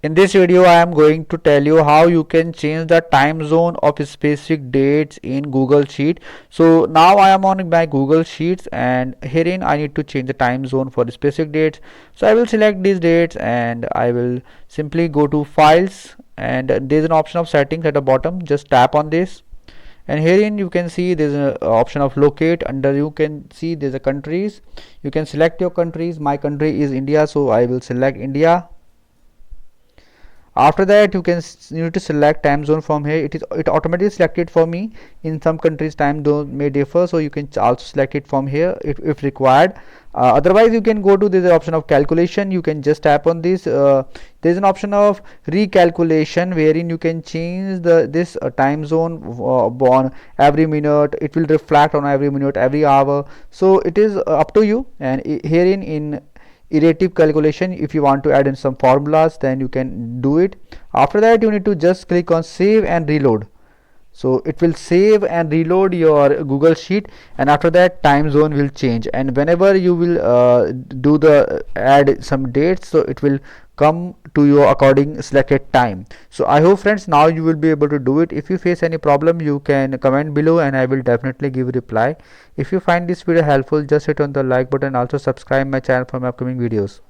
In this video, I am going to tell you how you can change the time zone of specific dates in Google Sheet. So now I am on my Google Sheets, and herein I need to change the time zone for the specific dates. So I will select these dates and I will simply go to files, and there is an option of settings at the bottom. Just tap on this, and herein you can see there's an option of locate. Under you can see there's a countries. You can select your countries. My country is India, so I will select India. After that, you need to select time zone from here. It automatically selected for me. In some countries time zone may differ, so you can also select it from here if required. Otherwise, you can go to this option of calculation. You can just tap on this. There's an option of recalculation wherein you can change this time zone on every minute. It will reflect on every minute, every hour. So it is up to you. And herein in iterative calculation, if you want to add in some formulas, then you can do it. After that, you need to just click on save and reload. So it will save and reload your Google Sheet, and after that time zone will change, and whenever you will do the add some dates, so it will come to your according selected time. So I hope friends now you will be able to do it. If you face any problem, you can comment below and I will definitely give reply. If you find this video helpful, just hit on the like button, also subscribe my channel for my upcoming videos.